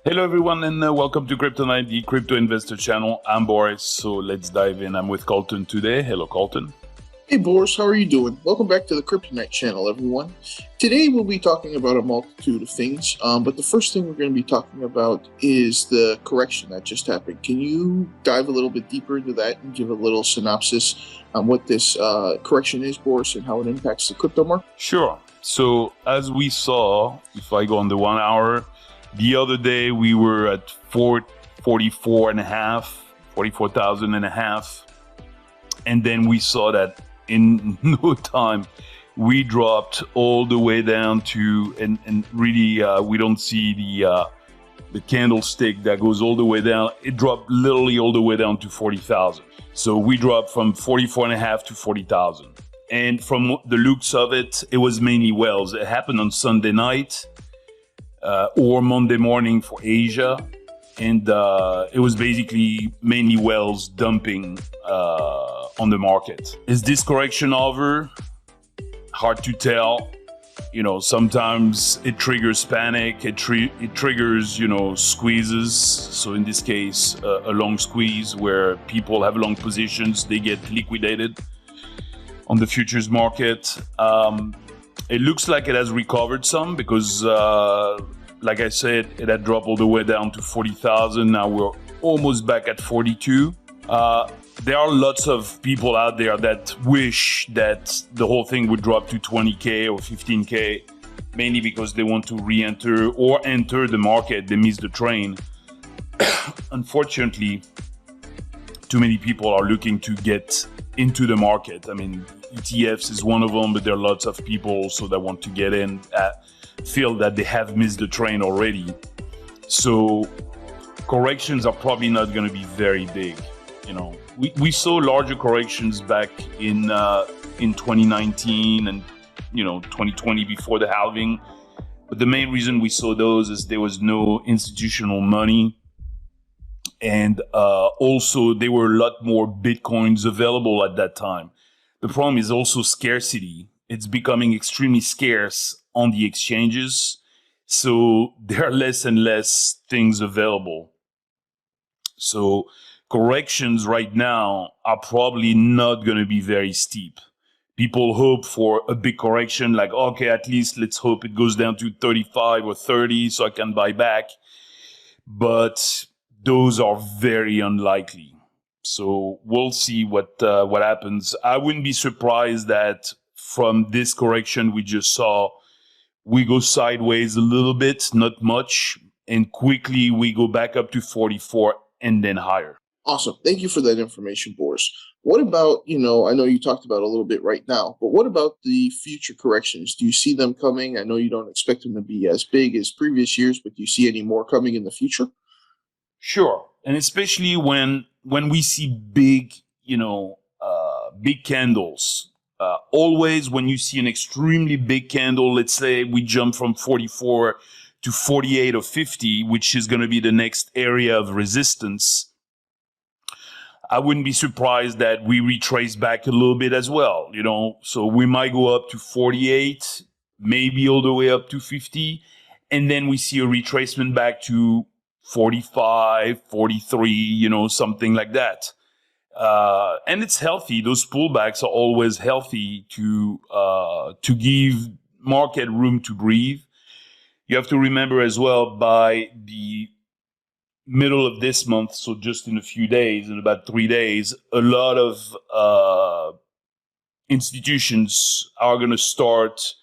Hello everyone and welcome to Kryptonite, the crypto investor channel. I'm Boris, so let's dive in. I'm with Colton today. Hello Colton. Hey Boris, how are you doing? Welcome back to the Kryptonite channel, everyone. Today we'll be talking about a multitude of things, but the first thing we're going to be talking about is the correction that just happened. Can you dive a little bit deeper into that and give a little synopsis on what this correction is, Boris, and how it impacts the crypto market? Sure. So as we saw, if I go on the 1 hour, the other day we were at 44,000 and a half, and then we saw that in no time we dropped all the way down to, and really we don't see the candlestick that goes all the way down. It dropped literally all the way down to 40,000. So we dropped from 44 and a half to 40,000. And from the looks of it, it was mainly whales. It happened on Sunday night or Monday morning for Asia. And it was basically mainly whales dumping on the market. Is this correction over? Hard to tell. You know, sometimes it triggers panic. It triggers, squeezes. So in this case, a long squeeze where people have long positions, they get liquidated on the futures market. It looks like it has recovered some because, like I said, it had dropped all the way down to 40,000. Now we're almost back at 42. There are lots of people out there that wish that the whole thing would drop to 20K or 15K, mainly because they want to re-enter or enter the market. They missed the train. Unfortunately, too many people are looking to get into the market. I mean, ETFs is one of them, but there are lots of people also that want to get in, feel that they have missed the train already. So corrections are probably not going to be very big. We saw larger corrections back in 2019 and 2020 before the halving, but the main reason we saw those is there was no institutional money, and also there were a lot more Bitcoins available at that time. The problem is also scarcity. It's becoming extremely scarce on the exchanges, so there are less and less things available. So corrections right now are probably not going to be very steep. People hope for a big correction, like, okay, at least let's hope it goes down to 35 or 30 so I can buy back. But those are very unlikely. So we'll see what happens. I wouldn't be surprised that from this correction we just saw, we go sideways a little bit, not much, and quickly we go back up to 44 and then higher. Awesome. Thank you for that information, Boris. What about, I know you talked about a little bit right now, but what about the future corrections? Do you see them coming? I know you don't expect them to be as big as previous years, but do you see any more coming in the future? Sure. And especially when we see big, big candles. Always when you see an extremely big candle, let's say we jump from 44 to 48 or 50, which is going to be the next area of resistance, I wouldn't be surprised that we retrace back a little bit as well, So we might go up to 48, maybe all the way up to 50, and then we see a retracement back to 45, 43, something like that. And it's healthy. Those pullbacks are always healthy to give market room to breathe. You have to remember as well, by the middle of this month, so just in a few days, in about 3 days, a lot of institutions are going to start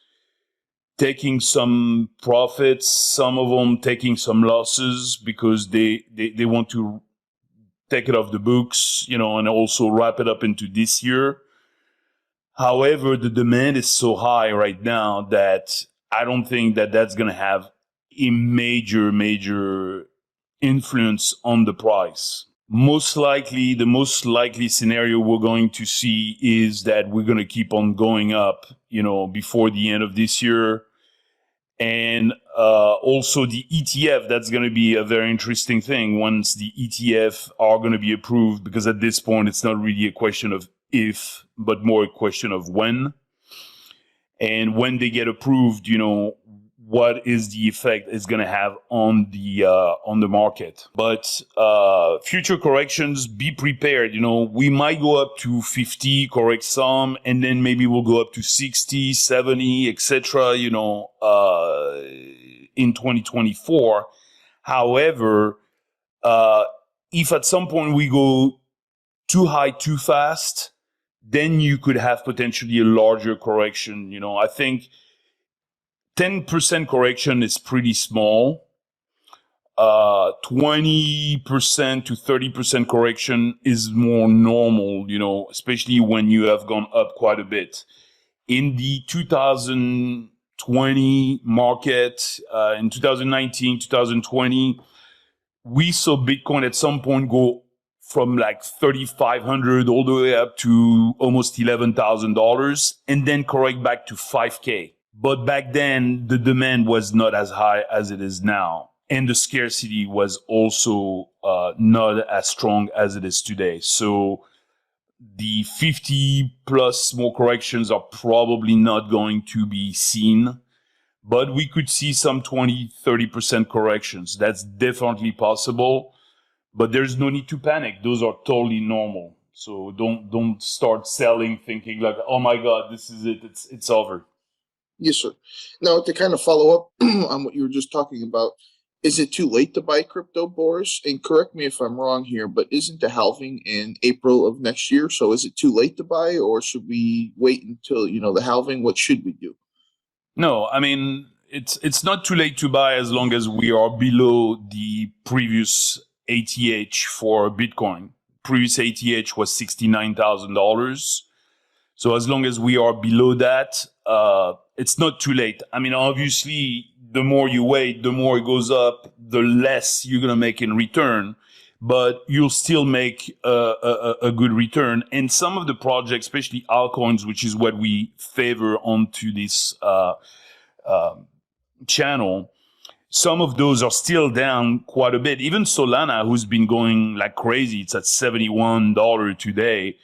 taking some profits, some of them taking some losses because they want to take it off the books, and also wrap it up into this year. However, the demand is so high right now that I don't think that that's going to have a major influence on the price. Most likely, the most likely scenario we're going to see is that we're going to keep on going up, before the end of this year. And also the ETF, that's going to be a very interesting thing once the ETF are going to be approved, because at this point, it's not really a question of if, but more a question of when. And when they get approved, what is the effect is going to have on the market. But future corrections, be prepared. We might go up to 50, correct some, and then maybe we'll go up to 60, 70, etc. In 2024. However, if at some point we go too high too fast, then you could have potentially a larger correction. I think 10% correction is pretty small. 20% to 30% correction is more normal, especially when you have gone up quite a bit. In the 2020 market, in 2019, 2020, we saw Bitcoin at some point go from like 3,500 all the way up to almost $11,000 and then correct back to 5K. But back then, the demand was not as high as it is now. And the scarcity was also not as strong as it is today. So the 50 plus more corrections are probably not going to be seen. But we could see some 20, 30% corrections. That's definitely possible. But there's no need to panic. Those are totally normal. So don't start selling thinking like, oh my God, this is it. It's over. Yes, sir. Now, to kind of follow up on what you were just talking about, is it too late to buy crypto, Boris? And correct me if I'm wrong here, but isn't the halving in April of next year? So is it too late to buy, or should we wait until the halving? What should we do? No, I mean, it's not too late to buy as long as we are below the previous ATH for Bitcoin. Previous ATH was $69,000. So as long as we are below that, it's not too late. I mean, obviously, the more you wait, the more it goes up, the less you're going to make in return. But you'll still make a good return. And some of the projects, especially altcoins, which is what we favor onto this channel, some of those are still down quite a bit. Even Solana, who's been going like crazy, it's at $71 today.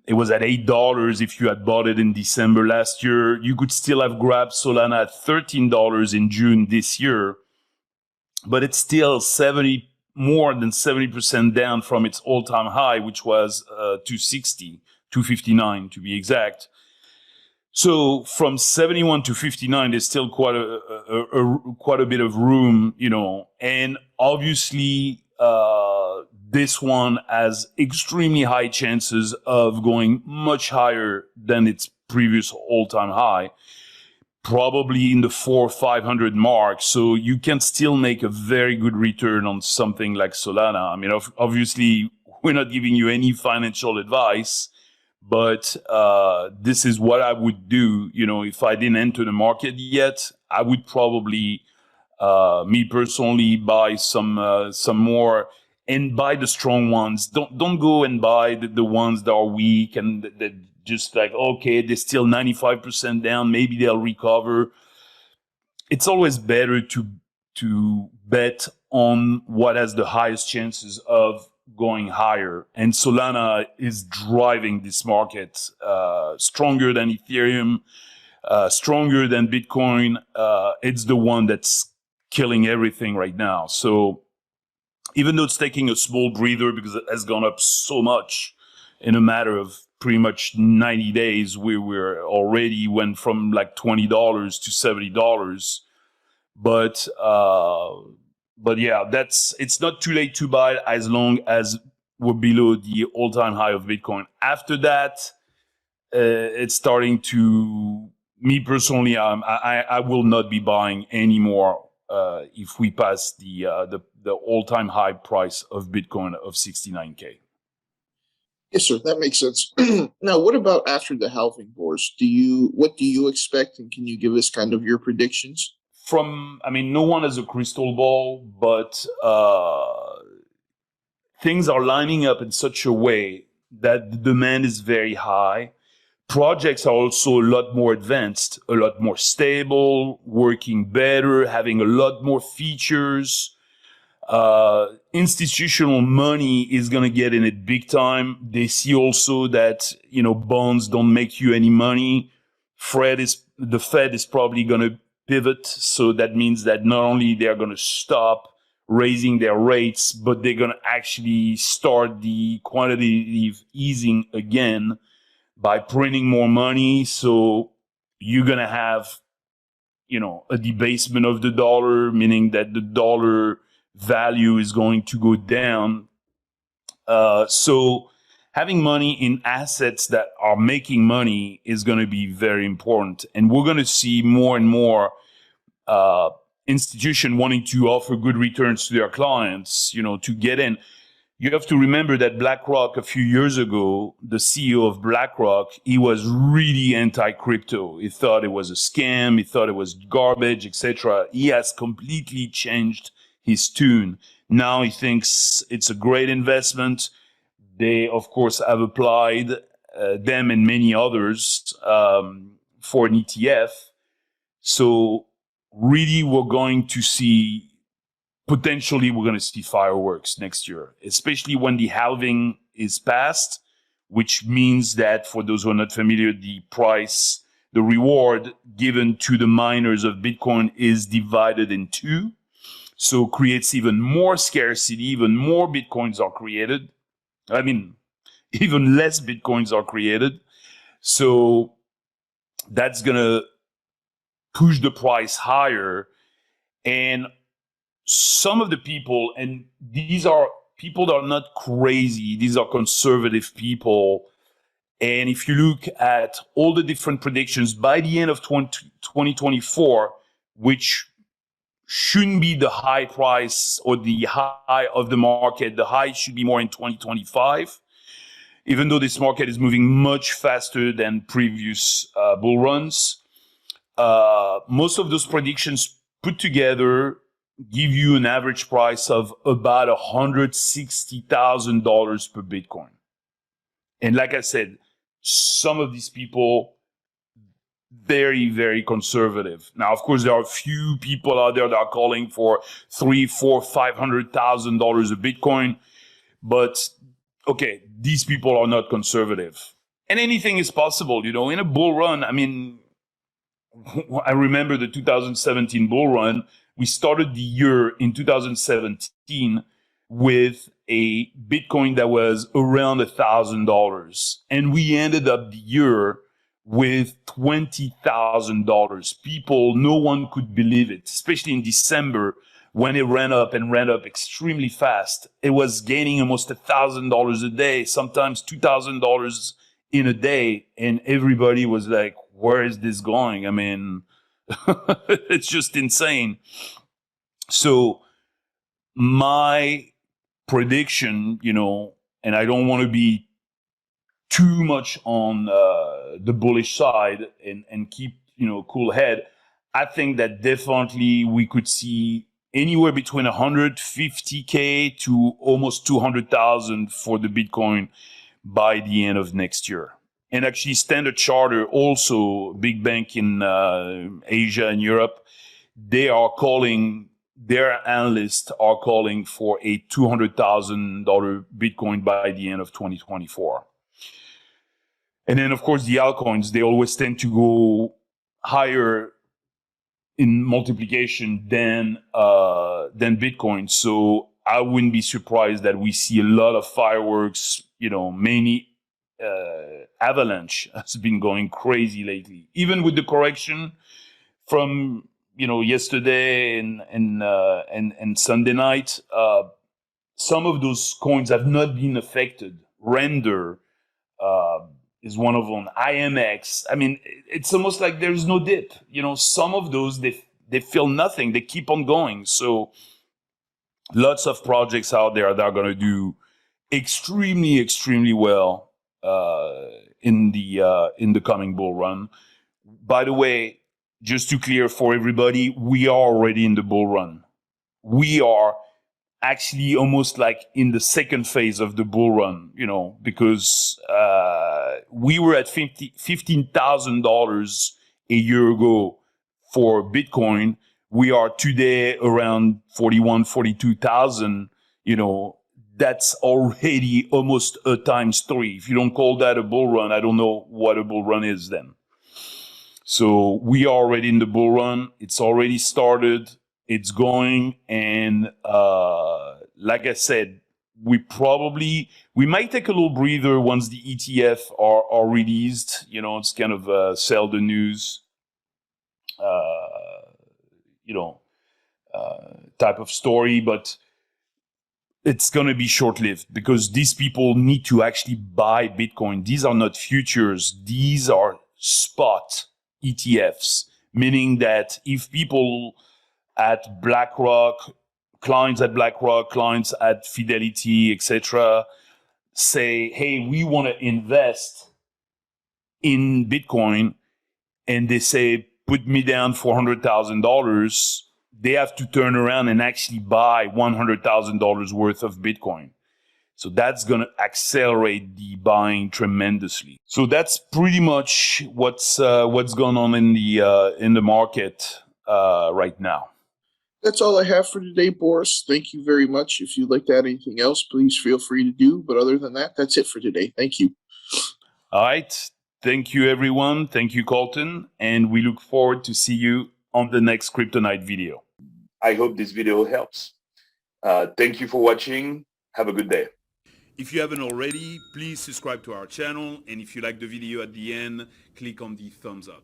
It was at $8 if you had bought it in December last year. You could still have grabbed Solana at $13 in June this year, but it's still more than 70% down from its all-time high, which was 260, 259 to be exact. So from 71 to 59, there's still quite a bit of room, and obviously this one has extremely high chances of going much higher than its previous all-time high, probably in the 400 or 500 mark. So you can still make a very good return on something like Solana. I mean, obviously, we're not giving you any financial advice, but this is what I would do. If I didn't enter the market yet, I would probably, me personally, buy some more. And buy the strong ones. Don't go and buy the ones that are weak and that just like, okay, they're still 95% down. Maybe they'll recover. It's always better to bet on what has the highest chances of going higher. And Solana is driving this market stronger than Ethereum, stronger than Bitcoin. It's the one that's killing everything right now. So even though it's taking a small breather because it has gone up so much in a matter of pretty much 90 days, we're already went from like $20 to $70. But yeah, it's not too late to buy as long as we're below the all-time high of Bitcoin. After that, it's starting to, me personally, I will not be buying anymore if we pass the all-time high price of Bitcoin of 69K. Yes, sir. That makes sense. Now, what about after the halving, Boris? What do you expect, and can you give us kind of your predictions? No one has a crystal ball, but things are lining up in such a way that the demand is very high. Projects are also a lot more advanced, a lot more stable, working better, having a lot more features. Institutional money is going to get in it big time. They see also that, bonds don't make you any money. The Fed is probably going to pivot. So that means that not only they're going to stop raising their rates, but they're going to actually start the quantitative easing again by printing more money. So you're going to have, a debasement of the dollar, meaning that the dollar value is going to go down. So having money in assets that are making money is going to be very important. And we're going to see more and more institutions wanting to offer good returns to their clients, to get in. You have to remember that BlackRock, a few years ago, the CEO of BlackRock, he was really anti-crypto. He thought it was a scam. He thought it was garbage, etc. He has completely changed his tune. Now he thinks it's a great investment. They, of course, have applied them and many others for an ETF. So really, we're going to see fireworks next year, especially when the halving is passed, which means that for those who are not familiar, the reward given to the miners of Bitcoin is divided in two. So creates even more scarcity, even more Bitcoins are created. I mean, even less Bitcoins are created. So that's going to push the price higher. And some of the people, and these are people that are not crazy, these are conservative people. And if you look at all the different predictions by the end of 2024, which shouldn't be the high price or the high of the market, the high should be more in 2025, even though this market is moving much faster than previous bull runs. Most of those predictions put together give you an average price of about $160,000 per Bitcoin. And like I said, some of these people, very, very conservative. Now, of course, there are a few people out there that are calling for $300,000, $400,000, $500,000 a Bitcoin. But okay, these people are not conservative. And anything is possible, in a bull run. I mean, I remember the 2017 bull run. We started the year in 2017 with a Bitcoin that was around $1,000. And we ended up the year with $20,000. No one could believe it, especially in December when it ran up extremely fast. It was gaining almost $1,000 a day, sometimes $2,000 in a day. And everybody was like, where is this going? I mean, it's just insane. So my prediction, and I don't want to be too much on the bullish side and keep, cool head. I think that definitely we could see anywhere between 150K to almost 200,000 for the Bitcoin by the end of next year. And actually Standard Chartered, also big bank in Asia and Europe, their analysts are calling for a $200,000 Bitcoin by the end of 2024. And then, of course, the altcoins, they always tend to go higher in multiplication than Bitcoin. So I wouldn't be surprised that we see a lot of fireworks, many Avalanche has been going crazy lately. Even with the correction from yesterday and Sunday night, some of those coins have not been affected. Render is one of them. IMX. I mean, it's almost like there's no dip. Some of those they feel nothing. They keep on going. So lots of projects out there that are going to do extremely, extremely well in the coming bull run. By the way, just to clear for everybody, we are already in the bull run. We are actually almost like in the second phase of the bull run, because we were at $15,000 a year ago for Bitcoin. We are today around 41, 42,000, that's already almost a times 3. If you don't call that a bull run, I don't know what a bull run is then. So we are already in the bull run. It's already started. It's going. And like I said, we might take a little breather once the ETF are released. It's kind of sell the news, type of story, but it's going to be short-lived because these people need to actually buy Bitcoin. These are not futures. These are spot ETFs, meaning that if people at BlackRock, clients at Fidelity, etc., say, hey, we want to invest in Bitcoin, and they say, put me down $400,000, they have to turn around and actually buy $100,000 worth of Bitcoin. So that's going to accelerate the buying tremendously. So that's pretty much what's going on in the market right now. That's all I have for today, Boris. Thank you very much. If you'd like to add anything else, please feel free to do. But other than that, that's it for today. Thank you. All right. Thank you, everyone. Thank you, Colton. And we look forward to see you on the next Crypto Night video. I hope this video helps. Thank you for watching. Have a good day. If you haven't already, please subscribe to our channel. And if you like the video at the end, click on the thumbs up.